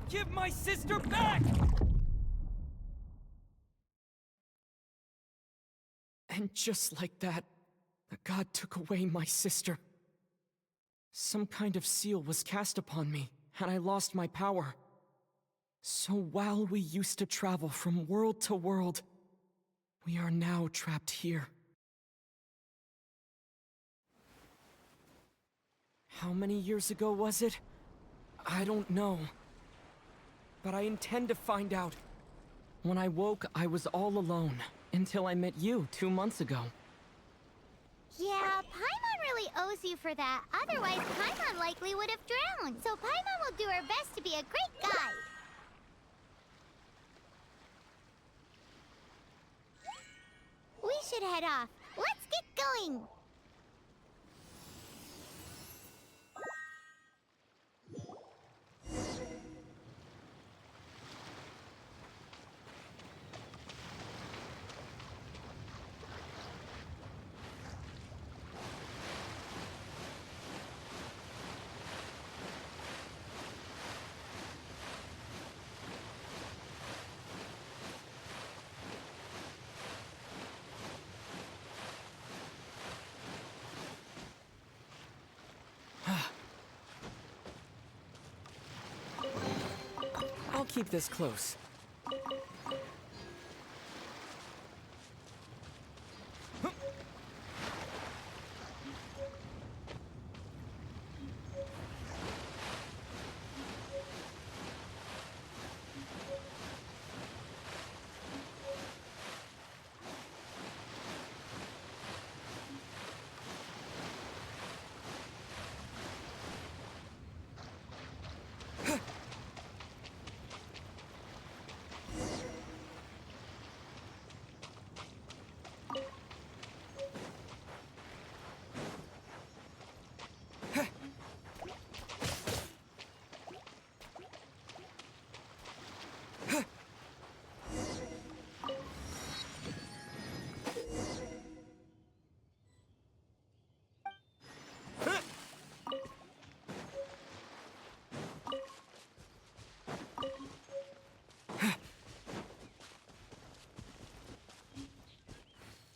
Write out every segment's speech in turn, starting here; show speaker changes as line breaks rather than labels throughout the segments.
Give my sister back! And just like that, the god took away my sister. Some kind of seal was cast upon me, and I lost my power. So while we used to travel from world to world, we are now trapped here. How many years ago was it? I don't know. But I intend to find out. When I woke, I was all alone, until I met you 2 months ago.
Yeah, Paimon really owes you for that. Otherwise, Paimon likely would have drowned. So Paimon will do her best to be a great guide. We should head off. Let's get going.
I'll keep this close.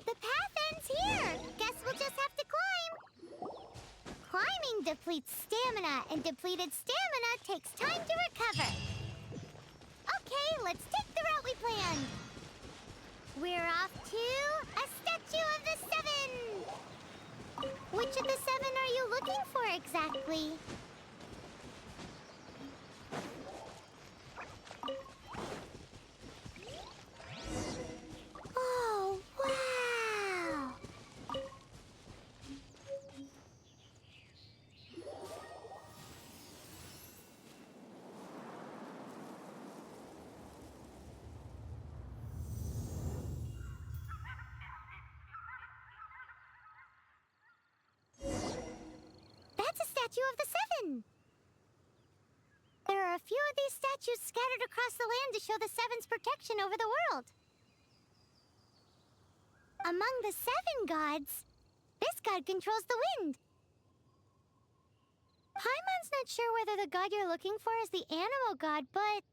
The path ends here. Guess we'll just have to climb. Climbing depletes stamina, and depleted stamina takes time to recover. Okay, let's take the route we planned. We're off to a statue of the Seven. Which of the seven are you looking for exactly? Oh, wow! That's a statue of the Seven! There are a few of these statues scattered across the land to show the Seven's protection over the world. Among the seven gods, this god controls the wind. Paimon's not sure whether the god you're looking for is the animal god, but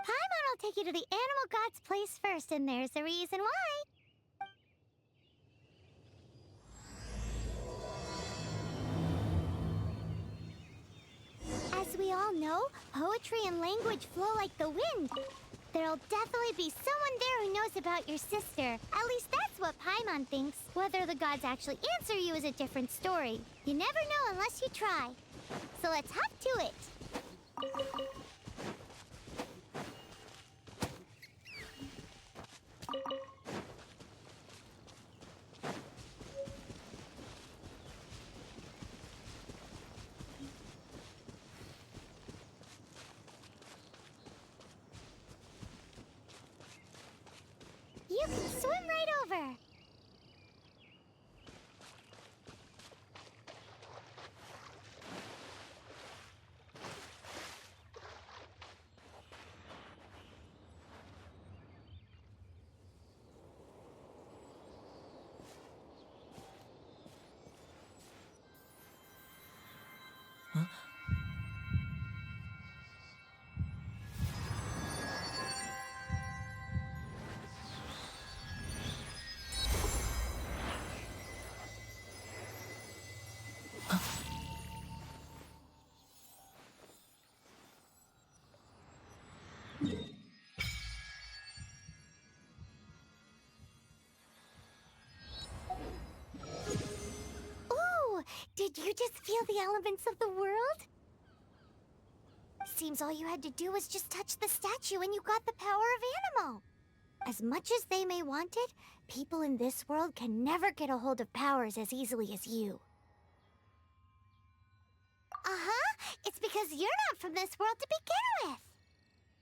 Paimon will take you to the animal god's place first, and there's the reason why. As we all know, poetry and language flow like the wind. There'll definitely be someone there who knows about your sister. At least that's what Paimon thinks. Whether the gods actually answer you is a different story. You never know unless you try. So let's hop to it. You can swim right over. Did you just feel the elements of the world? Seems all you had to do was just touch the statue and you got the power of Animo. As much as they may want it, people in this world can never get a hold of powers as easily as you. It's because you're not from this world to begin with.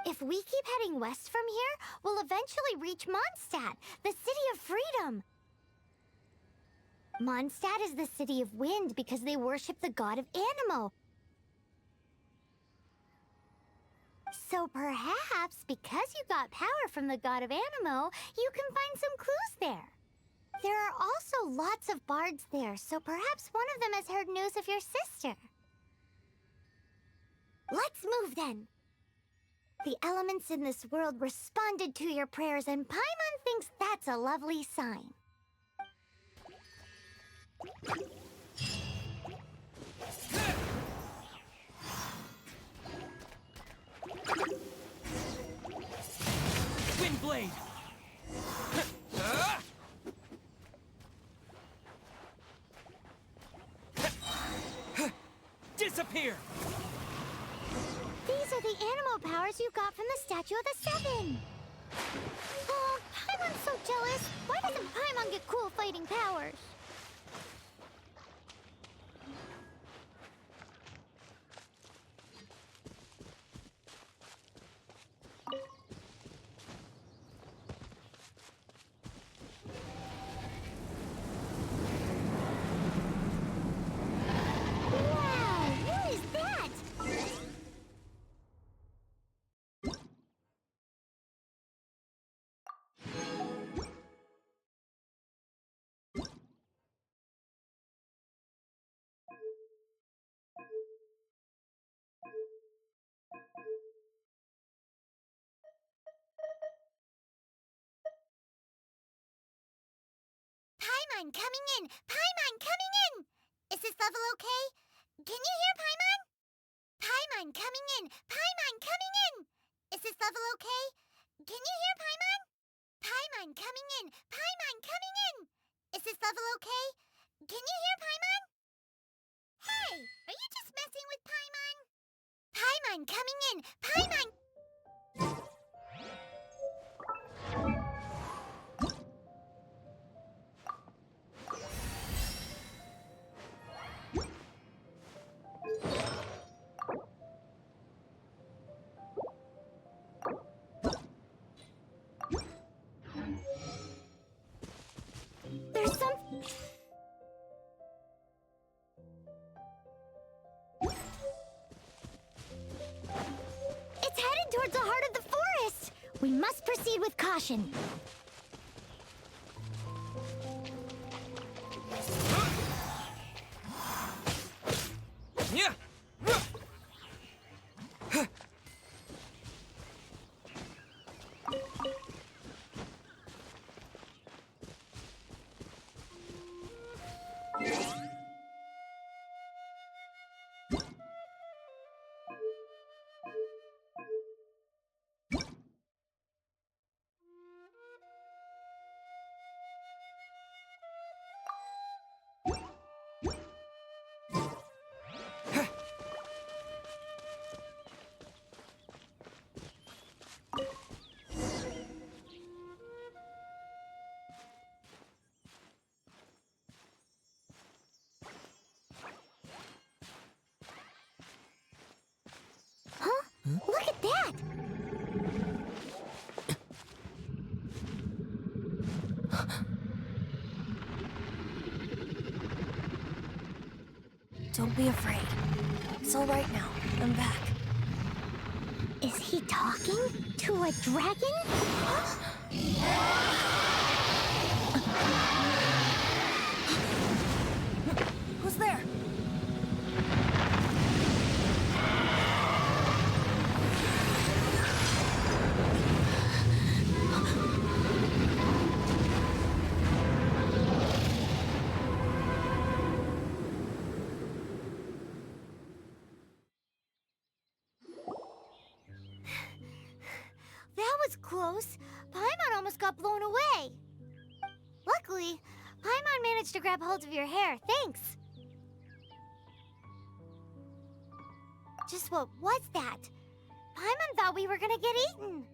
If we keep heading west from here, we'll eventually reach Mondstadt, the City of Freedom. Mondstadt is the City of Wind because they worship the god of Animo. So perhaps, because you got power from the god of Animo, you can find some clues there. There are also lots of bards there, so perhaps one of them has heard news of your sister. Let's move then. The elements in this world responded to your prayers, and Paimon thinks that's a lovely sign.
Windblade! Disappear!
These are the Animo powers you got from the Statue of the Seven. Oh, Paimon's so jealous. Why doesn't Paimon get cool fighting powers? Wow, what is that? Paimon coming in! Paimon coming in! Is this level okay? Can you hear Paimon? Paimon coming in! Paimon coming in! Is this level okay? Can you hear Paimon? Paimon coming in! Paimon coming in! Is this level okay? Can you hear Paimon? Hey! Are you just messing with Paimon? Paimon coming in! Paimon! There's some... It's headed towards the heart of the forest! We must proceed with caution.
Yeah!
Huh? Look at that!
Don't be afraid. It's all right now. I'm back.
Is he talking to a dragon?
Who's there?
That was close. Paimon almost got blown away. Luckily, Paimon managed to grab hold of your hair. Thanks. Just what was that? Paimon thought we were gonna get eaten.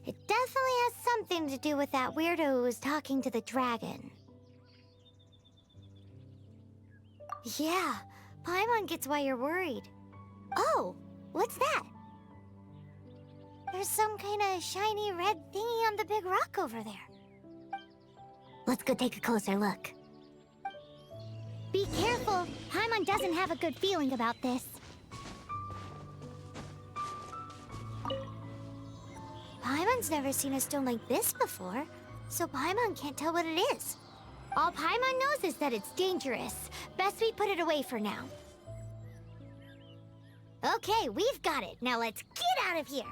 It definitely has something to do with that weirdo who was talking to the dragon. Yeah, Paimon gets why you're worried. Oh, what's that? There's some kind of shiny red thingy on the big rock over there. Let's go take a closer look. Be careful! Paimon doesn't have a good feeling about this. Paimon's never seen a stone like this before, so Paimon can't tell what it is. All Paimon knows is that it's dangerous. Best we put it away for now. Okay, we've got it. Now let's get out of here!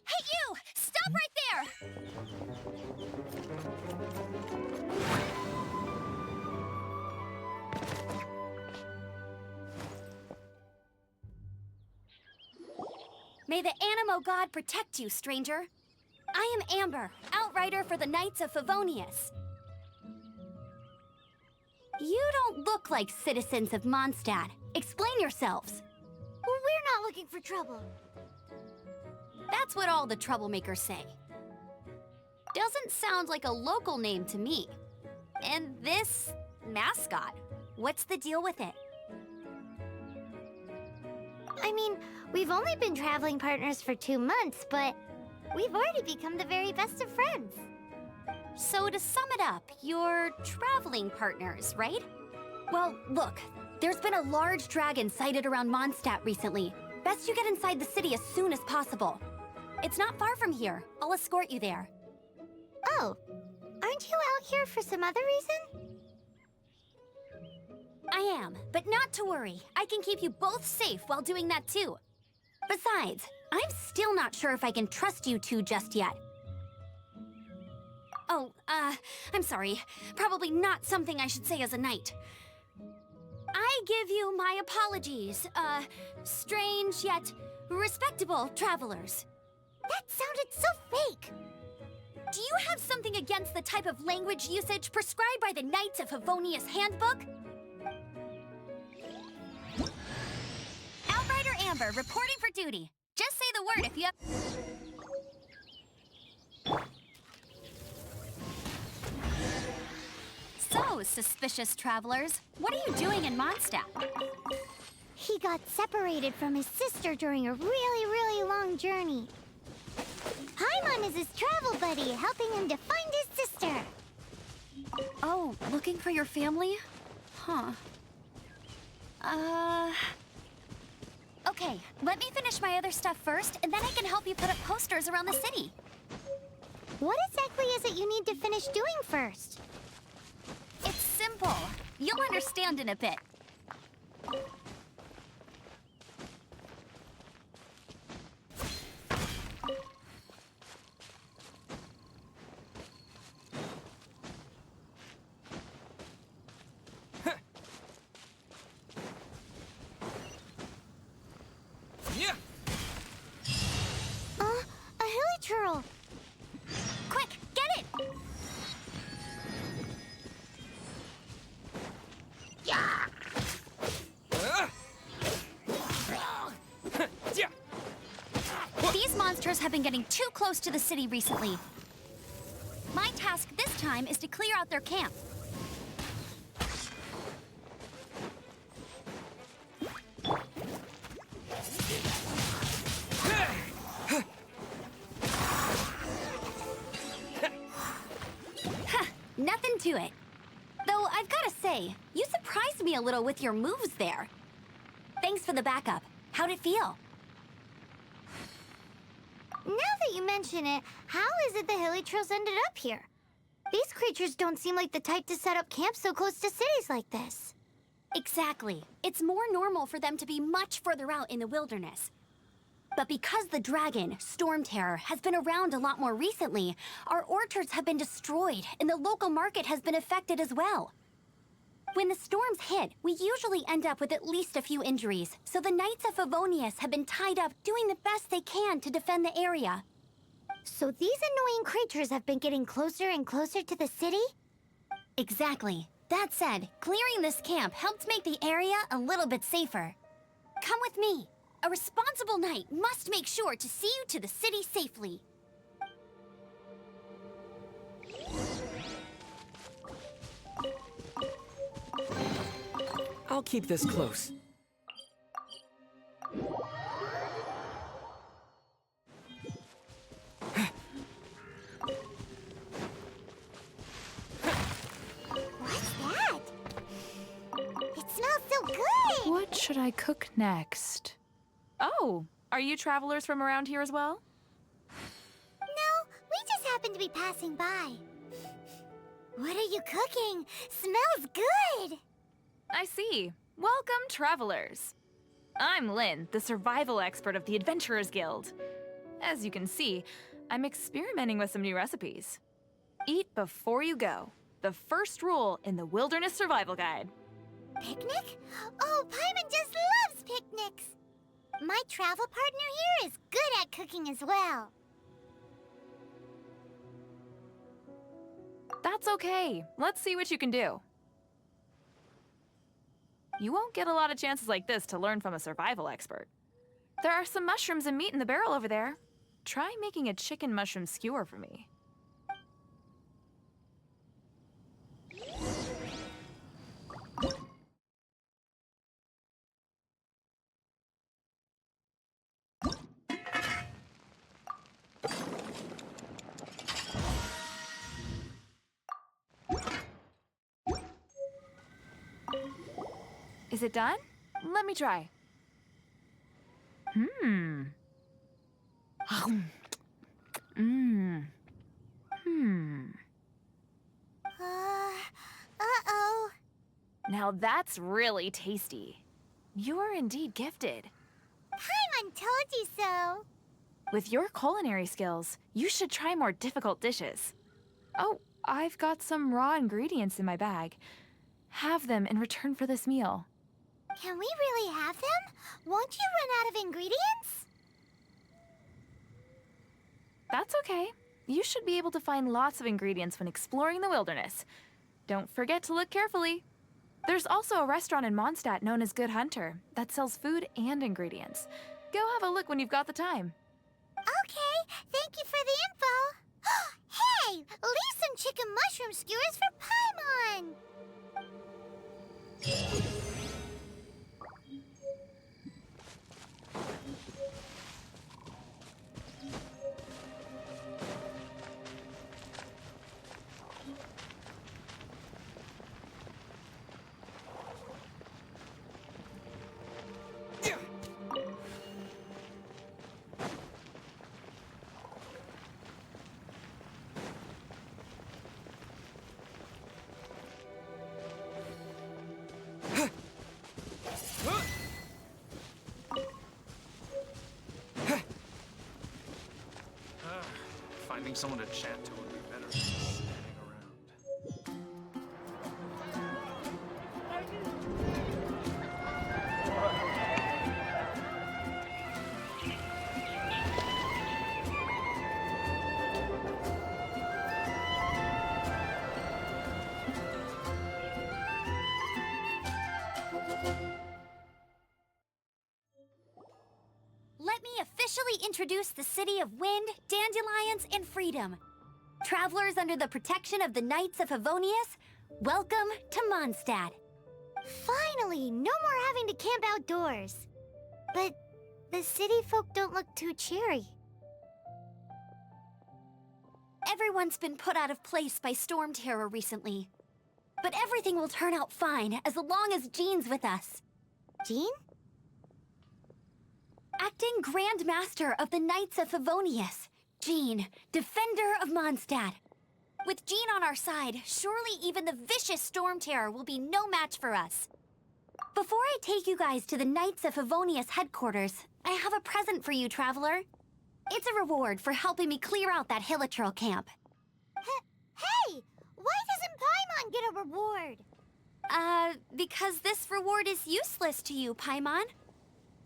Hey, you! Stop right there! May the Animo God protect you, stranger. I am Amber, outrider for the Knights of Favonius. You don't look like citizens of Mondstadt. Explain yourselves.
Well, we're not looking for trouble.
That's what all the troublemakers say. Doesn't sound like a local name to me. And this mascot, what's the deal with it?
I mean, we've only been traveling partners for 2 months, but we've already become the very best of friends.
So to sum it up, you're traveling partners, right? Well, look, there's been a large dragon sighted around Mondstadt recently. Best you get inside the city as soon as possible. It's not far from here. I'll escort you there.
Oh, aren't you out here for some other reason?
I am, but not to worry. I can keep you both safe while doing that too. Besides, I'm still not sure if I can trust you two just yet. Oh, I'm sorry. Probably not something I should say as a knight. I give you my apologies, strange yet respectable travelers.
That sounded so fake!
Do you have something against the type of language usage prescribed by the Knights of Favonius Handbook? Outrider Amber, reporting for duty. Just say the word if you have... So, suspicious travelers, what are you doing in Mondstadt?
He got separated from his sister during a really long journey. Paimon is his travel buddy, helping him to find his sister.
Oh, looking for your family? Huh. Okay, let me finish my other stuff first, and then I can help you put up posters around the city.
What exactly is it you need to finish doing first?
It's simple. You'll understand in a bit.
A hilichurl!
Quick, get it! These monsters have been getting too close to the city recently. My task this time is to clear out their camp. Nothing to it. Though I've gotta say, you surprised me a little with your moves there. Thanks for the backup. How'd it feel?
Now that you mention it, how is it the hilichurls ended up here? These creatures don't seem like the type to set up camp so close to cities like this.
Exactly. It's more normal for them to be much further out in the wilderness. But because the dragon, Storm Terror, has been around a lot more recently, our orchards have been destroyed and the local market has been affected as well. When the storms hit, we usually end up with at least a few injuries, so the Knights of Favonius have been tied up doing the best they can to defend the area.
So these annoying creatures have been getting closer and closer to the city?
Exactly. That said, clearing this camp helped make the area a little bit safer. Come with me. A responsible knight must make sure to see you to the city safely.
I'll keep this close.
What's that? It smells so good!
What should I cook next? Oh, are you travelers from around here as well?
No, we just happen to be passing by. What are you cooking? Smells good!
I see. Welcome, travelers. I'm Lynn, the survival expert of the Adventurers Guild. As you can see, I'm experimenting with some new recipes. Eat before you go. The first rule in the Wilderness Survival Guide.
Picnic? Oh, Paimon just loves picnics! My travel partner here is good at cooking as well.
That's okay. Let's see what you can do. You won't get a lot of chances like this to learn from a survival expert. There are some mushrooms and meat in the barrel over there. Try making a chicken mushroom skewer for me. Is it done? Let me try. Hmm.
Uh-oh.
Now that's really tasty. You are indeed gifted.
Paimon told you so.
With your culinary skills, you should try more difficult dishes. Oh, I've got some raw ingredients in my bag. Have them in return for this meal.
Can we really have them? Won't you run out of ingredients?
That's okay. You should be able to find lots of ingredients when exploring the wilderness. Don't forget to look carefully. There's also a restaurant in Mondstadt known as Good Hunter that sells food and ingredients. Go have a look when you've got the time.
Okay, thank you for the info. Hey, leave some chicken mushroom skewers for Paimon.
Finding someone to chat to would be better than standing around.
Let me officially introduce the city of wind, dandelions, and freedom. Travelers under the protection of the Knights of Favonius, welcome to Mondstadt.
Finally, no more having to camp outdoors. But the city folk don't look too cheery.
Everyone's been put out of place by storm terror recently. But everything will turn out fine as long as Jean's with us.
Jean?
Acting Grand Master of the Knights of Favonius, Jean, Defender of Mondstadt. With Jean on our side, surely even the vicious storm terror will be no match for us. Before I take you guys to the Knights of Favonius headquarters, I have a present for you, traveler. It's a reward for helping me clear out that Hilichurl camp.
Hey! Why doesn't Paimon get a reward?
Because this reward is useless to you, Paimon.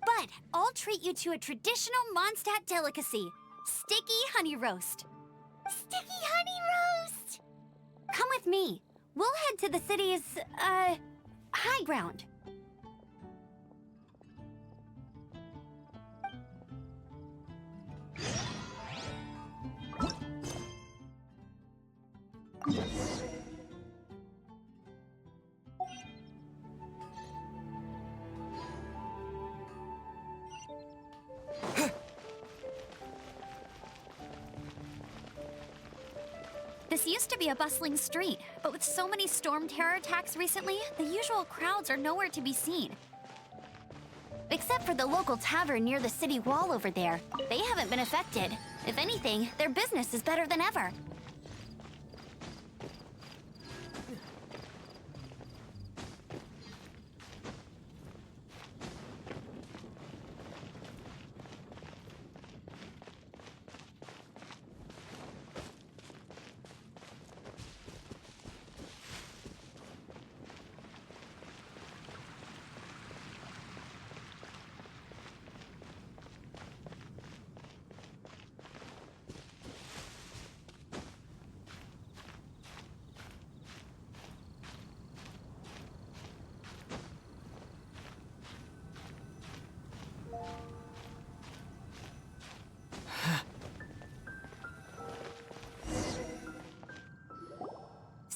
But I'll treat you to a traditional Mondstadt delicacy, sticky honey roast.
Sticky honey roast!
Come with me. We'll head to the city's, high ground. This used to be a bustling street, but with so many storm terror attacks recently, the usual crowds are nowhere to be seen. Except for the local tavern near the city wall over there. They haven't been affected. If anything, their business is better than ever.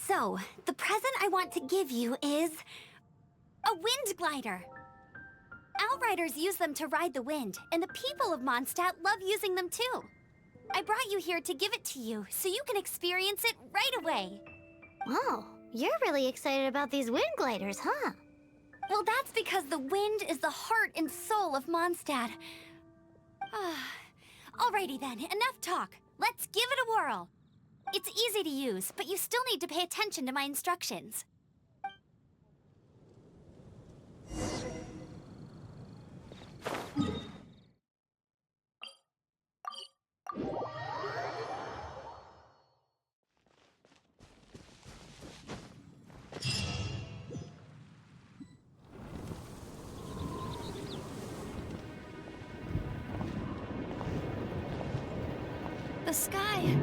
So, the present I want to give you is a wind glider. Outriders use them to ride the wind, and the people of Mondstadt love using them too. I brought you here to give it to you, so you can experience it right away.
Oh, you're really excited about these wind gliders, huh?
Well, that's because the wind is the heart and soul of Mondstadt. Alrighty then, enough talk. Let's give it a whirl. It's easy to use, but you still need to pay attention to my instructions. The sky...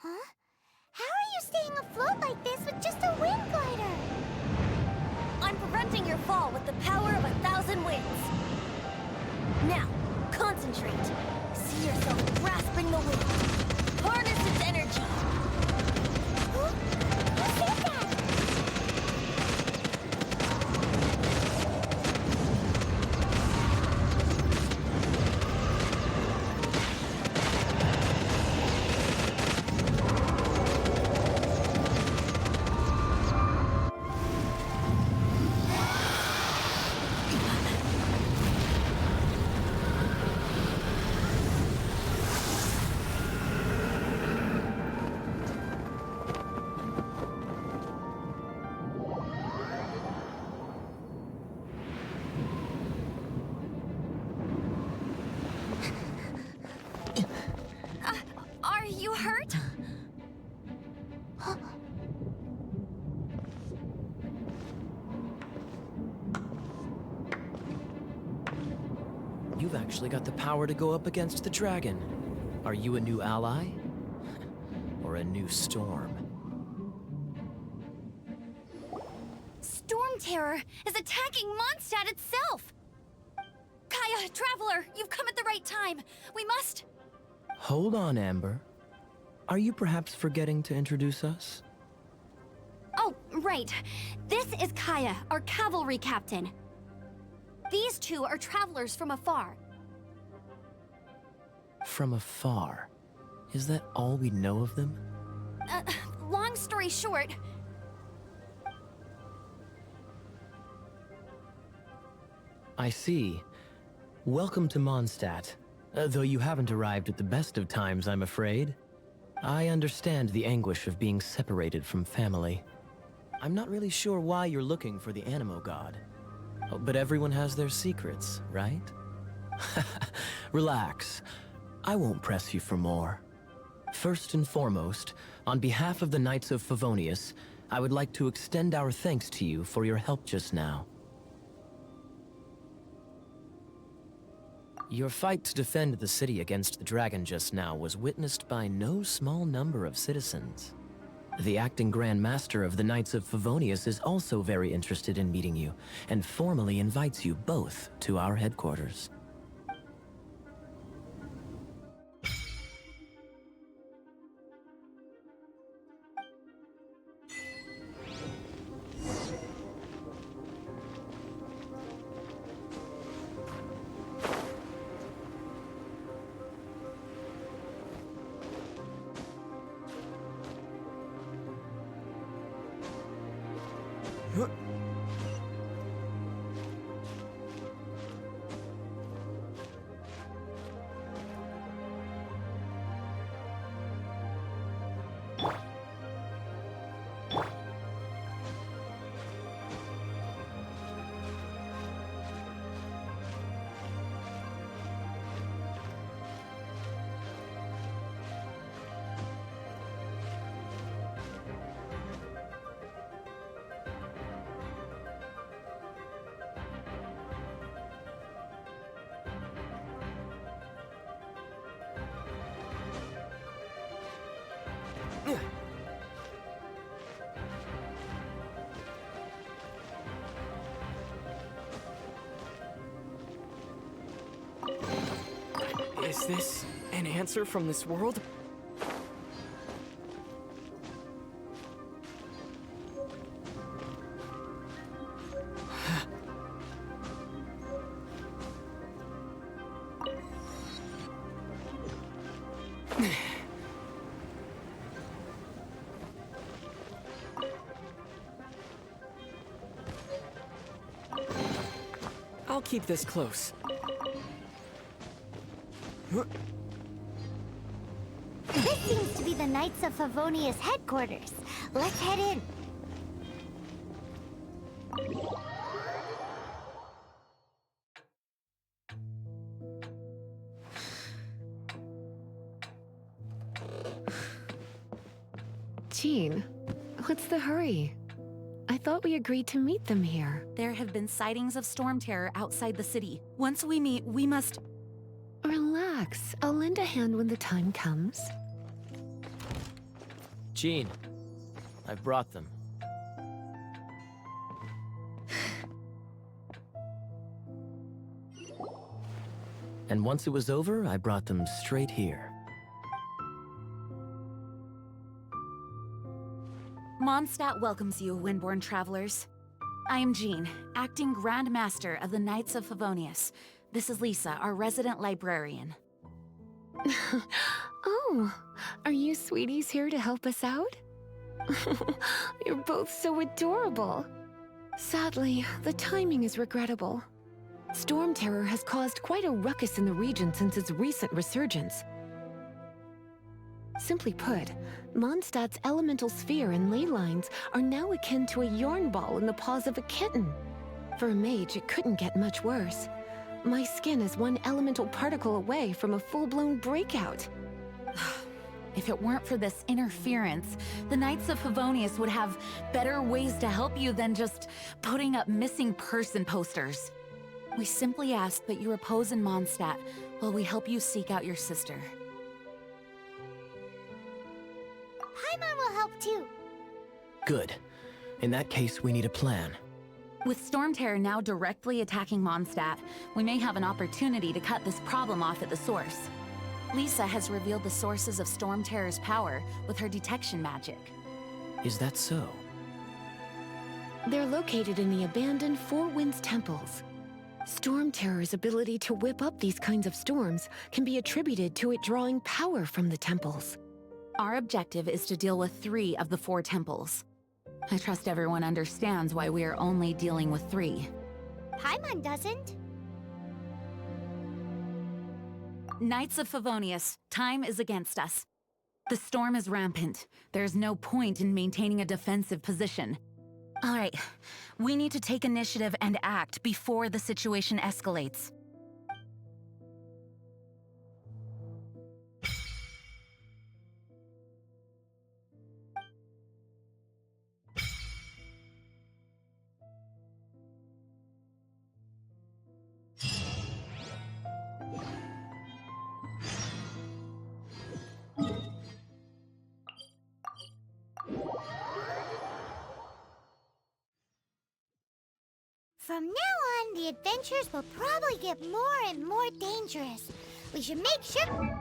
Huh? How are you staying afloat like this with just a wind glider?
I'm preventing your fall with the power of 1,000 winds. Now, concentrate. See yourself grasping the wind. Harness its energy.
Huh? Who said that?
Are you hurt?
You've actually got the power to go up against the dragon. Are you a new ally? Or a new storm?
Storm Terror is attacking Mondstadt itself! Traveler! You've come at the right time! We must...
Hold on, Amber. Are you perhaps forgetting to introduce us?
Oh, right. This is Kaya, our cavalry captain. These two are travelers from afar.
From afar. Is that all we know of them?
Long story short...
I see. Welcome to Mondstadt. Though you haven't arrived at the best of times, I'm afraid. I understand the anguish of being separated from family. I'm not really sure why you're looking for the Animo God. Oh, but everyone has their secrets, right? Relax. I won't press you for more. First and foremost, on behalf of the Knights of Favonius, I would like to extend our thanks to you for your help just now. Your fight to defend the city against the dragon just now was witnessed by no small number of citizens. The acting Grand Master of the Knights of Favonius is also very interested in meeting you, and formally invites you both to our headquarters.
Is this an answer from this world? I'll keep this close.
This seems to be the Knights of Favonius headquarters. Let's head in.
Jean, what's the hurry? I thought we agreed to meet them here.
There have been sightings of storm terror outside the city. Once we meet, we must...
Relax. I'll lend a hand when the time comes.
Jean, I've brought them. And once it was over, I brought them straight here.
Mondstadt welcomes you, Windborn travelers. I am Jean, acting Grand Master of the Knights of Favonius. This is Lisa, our resident librarian.
Oh, are you sweeties here to help us out? You're both so adorable. Sadly, the timing is regrettable. Storm terror has caused quite a ruckus in the region since its recent resurgence. Simply put, Mondstadt's elemental sphere and ley lines are now akin to a yarn ball in the paws of a kitten. For a mage, it couldn't get much worse. My skin is one elemental particle away from a full-blown breakout.
If it weren't for this interference, the Knights of Favonius would have better ways to help you than just putting up missing person posters. We simply ask that you repose in Mondstadt while we help you seek out your sister.
Paimon will help too.
Good. In that case, we need a plan.
With Storm Terror now directly attacking Mondstadt, we may have an opportunity to cut this problem off at the source. Lisa has revealed the sources of Storm Terror's power with her detection magic.
Is that so?
They're located in the abandoned Four Winds temples. Storm Terror's ability to whip up these kinds of storms can be attributed to it drawing power from the temples.
Our objective is to deal with 3 of the 4 temples. I trust everyone understands why we are only dealing with 3.
Paimon doesn't.
Knights of Favonius, time is against us. The storm is rampant. There's no point in maintaining a defensive position. All right, we need to take initiative and act before the situation escalates.
From now on, the adventures will probably get more and more dangerous. We should make sure...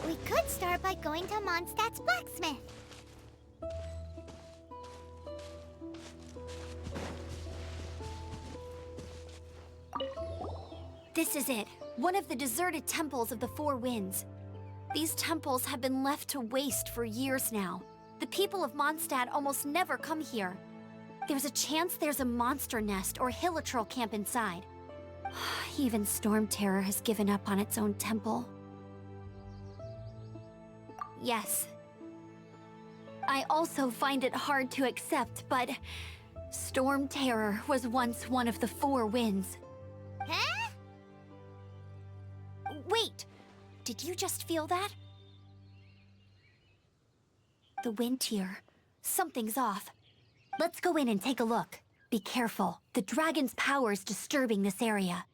We could start by going to Mondstadt's blacksmith.
This is it. One of the deserted temples of the Four Winds. These temples have been left to waste for years now. The people of Mondstadt almost never come here. There's a chance there's a monster nest or hilitrol camp inside. Even Storm Terror has given up on its own temple. Yes. I also find it hard to accept, but Storm Terror was once one of the Four Winds.
Huh?
Wait! Did you just feel that? The wind here. Something's off. Let's go in and take a look. Be careful. The dragon's power is disturbing this area.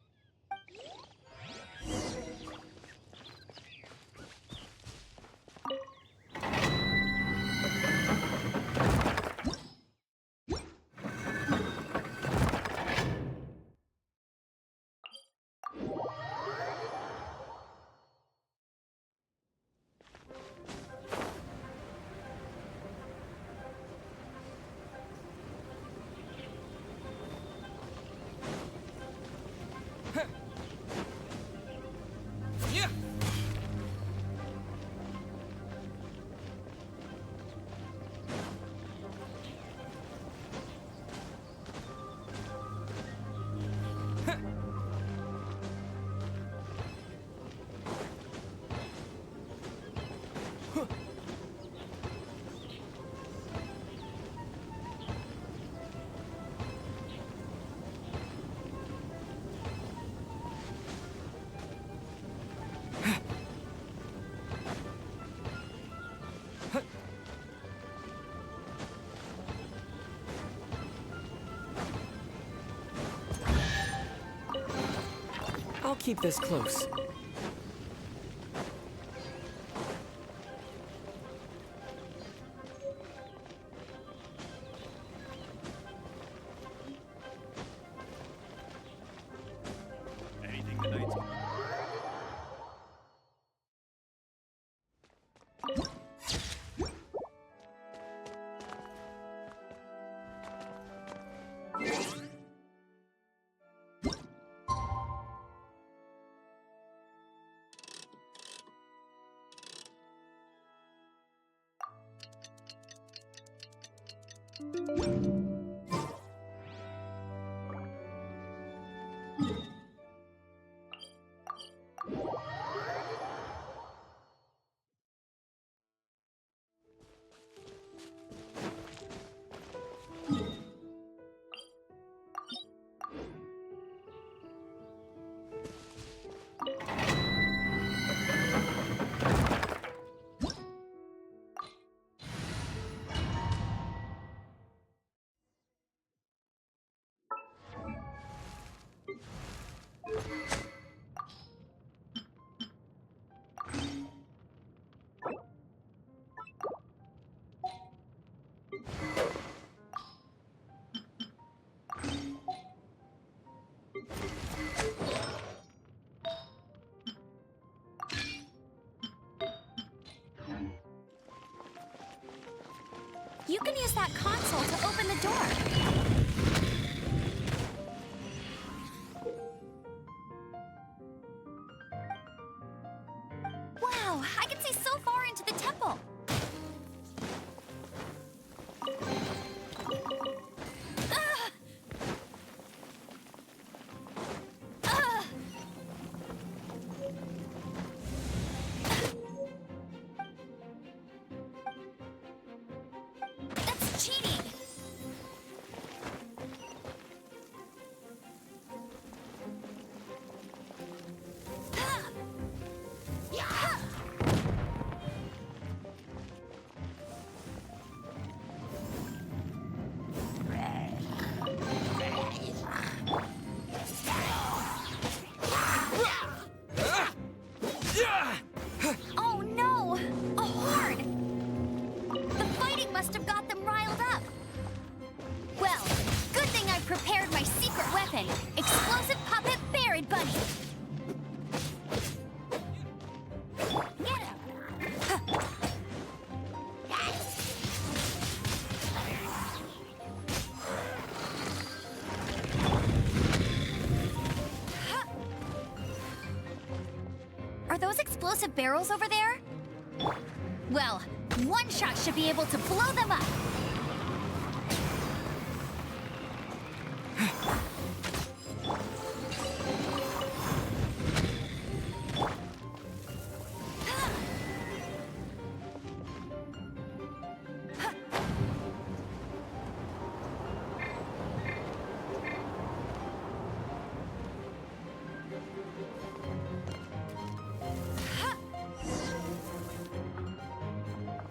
Yeah! I'll keep this close.
Anything the Knights...
the console to open the door. Wow, I can see so far into the temple. Ugh! Ugh! That's cheating! Oh no! A horde! The fighting must have got them riled up. Well, good thing I prepared my secret weapon, explosive puppet Buried Bunny. Get him! Are those explosive barrels over there? Well, one shot should be able to blow them up.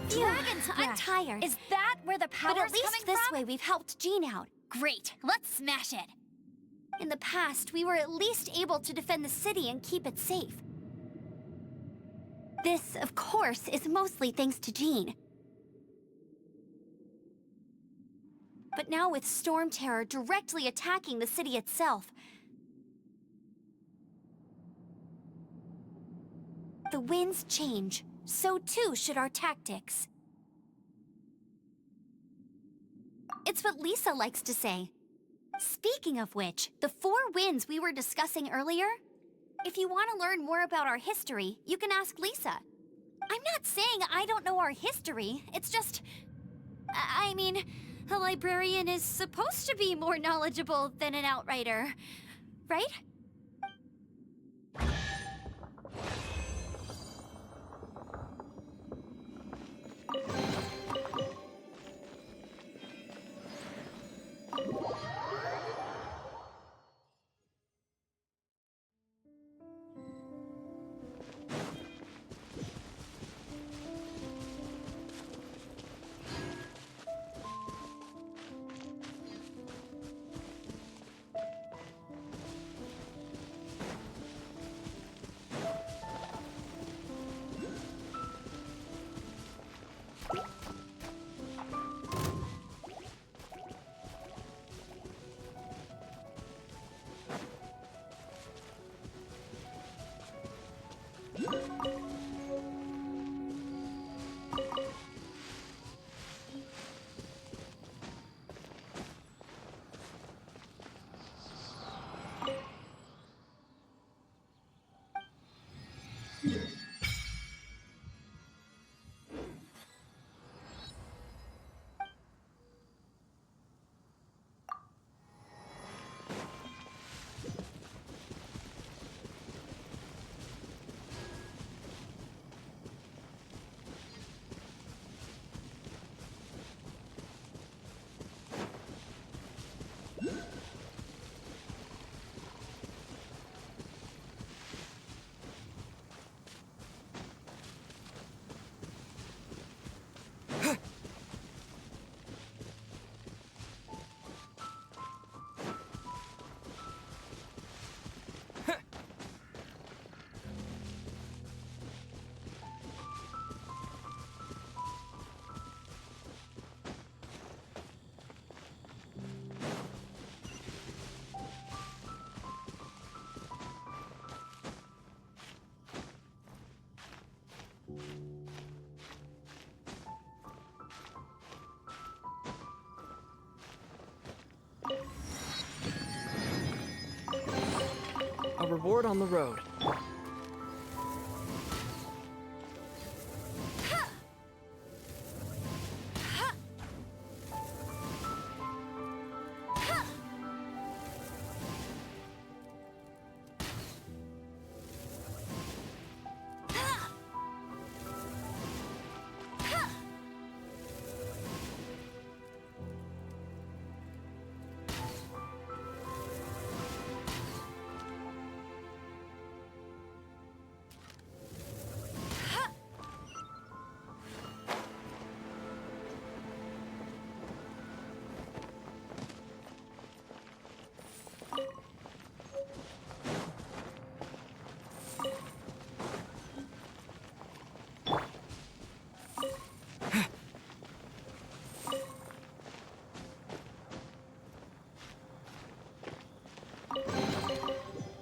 Dragons, I'm tired. Is that where the power's coming from? But at least this way we've helped Jean out. Great, let's smash it. In the past, we were at least able to defend the city and keep it safe. This, of course, is mostly thanks to Jean. But now with Storm Terror directly attacking the city itself, the winds change. So too should our tactics. It's what Lisa likes to say. Speaking of which, the 4 winds we were discussing earlier, if you want to learn more about our history, you can ask Lisa. I'm not saying I don't know our history, it's just... I mean, a librarian is supposed to be more knowledgeable than an outrider, right?
reward on the road.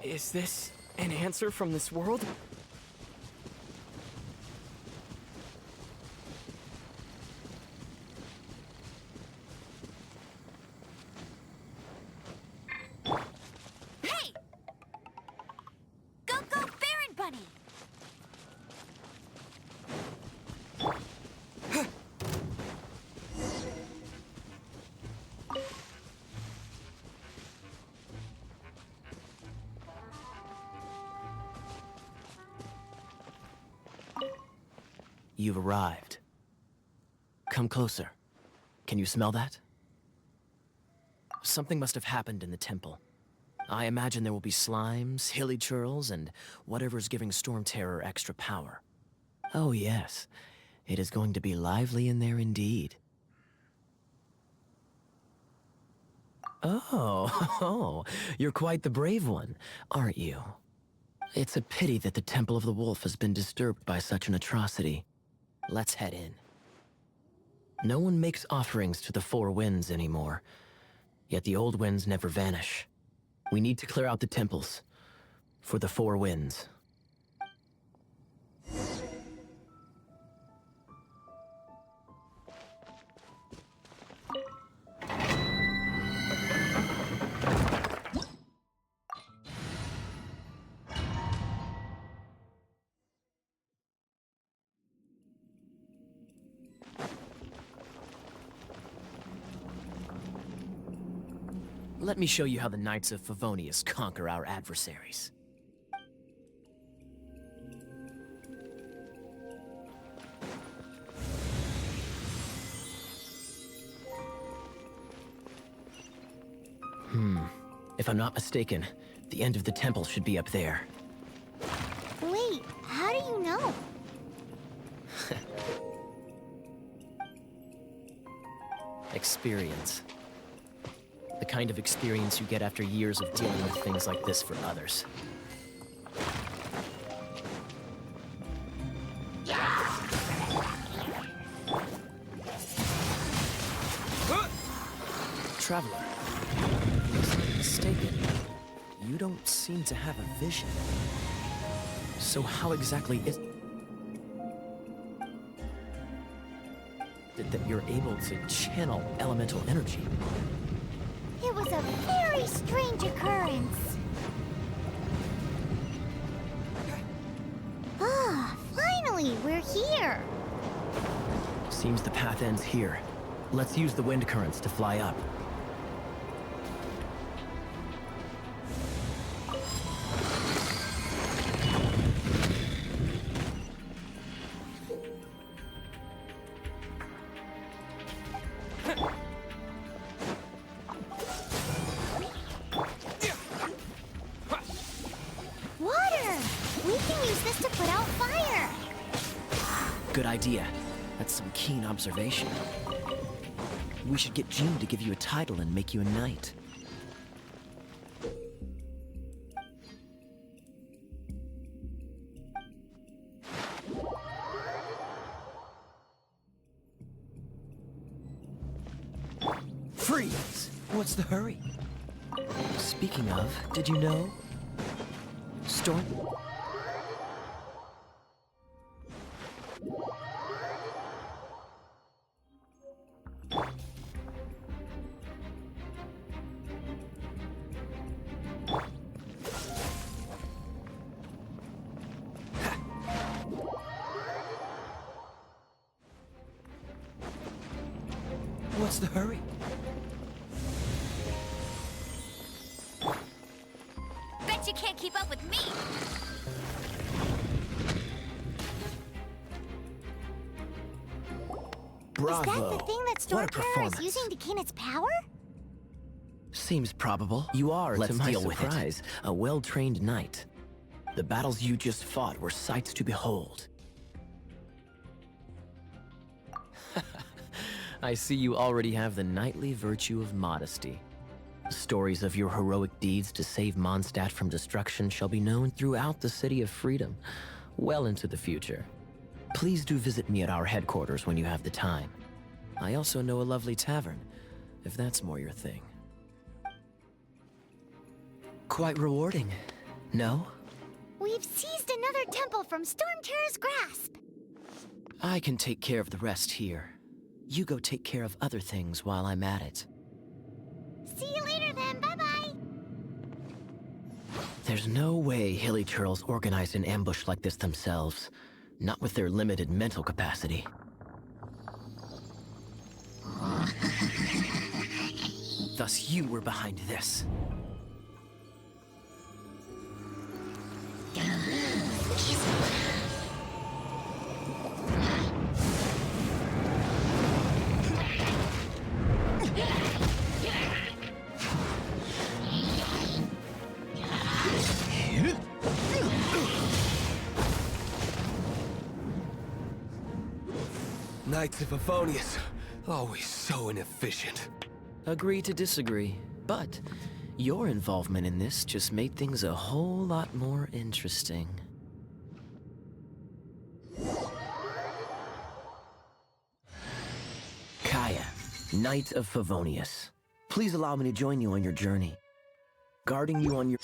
Is this an answer from this world?
Hey! Go, go, Baron Bunny!
You've arrived. Come closer. Can you smell that? Something must have happened in the temple. I imagine there will be slimes, hilly churls, and whatever's giving Storm Terror extra power. Oh yes, it is going to be lively in there indeed. Oh, you're quite the brave one, aren't you? It's a pity that the Temple of the Wolf has been disturbed by such an atrocity. Let's head in. No one makes offerings to the Four Winds anymore, yet the old winds never vanish. We need to clear out the temples for the Four Winds. Let me show you how the Knights of Favonius conquer our adversaries. If I'm not mistaken, the end of the temple should be up there.
Wait, how do you know?
Experience. The kind of experience you get after years of dealing with things like this for others. Traveler, unless I'm mistaken, you don't seem to have a vision. So how exactly is it that you're able to channel elemental energy?
It was a very strange occurrence. Ah, finally, we're here.
Seems the path ends here. Let's use the wind currents to fly up.
Water! We can use this to put out fire.
Good idea. That's some keen observation. We should get Jean to give you a title and make you a knight. Freeze! What's the hurry? Speaking of, did you know? Storm... What's the hurry?
Bet you can't keep up with me!
Bravo!
Is that the thing that Storm
What a
Terror is
performance.
using to gain its power?
Seems probable. You are,
Let's
to my
deal with it.
surprise, a well-trained knight. The battles you just fought were sights to behold. I see you already have the knightly virtue of modesty. Stories of your heroic deeds to save Mondstadt from destruction shall be known throughout the City of Freedom, well into the future. Please do visit me at our headquarters when you have the time. I also know a lovely tavern, if that's more your thing. Quite rewarding, no?
We've seized another temple from Storm Terror's grasp.
I can take care of the rest here. You go take care of other things while I'm at it.
See you later then, bye-bye.
There's no way Hilly Turtles organized an ambush like this themselves. Not with their limited mental capacity. Thus you were behind this.
Knights of Favonius, always so inefficient.
Agree to disagree, but your involvement in this just made things a whole lot more interesting. Kaya, Knight of Favonius. Please allow me to join you on your journey. Guarding you on your...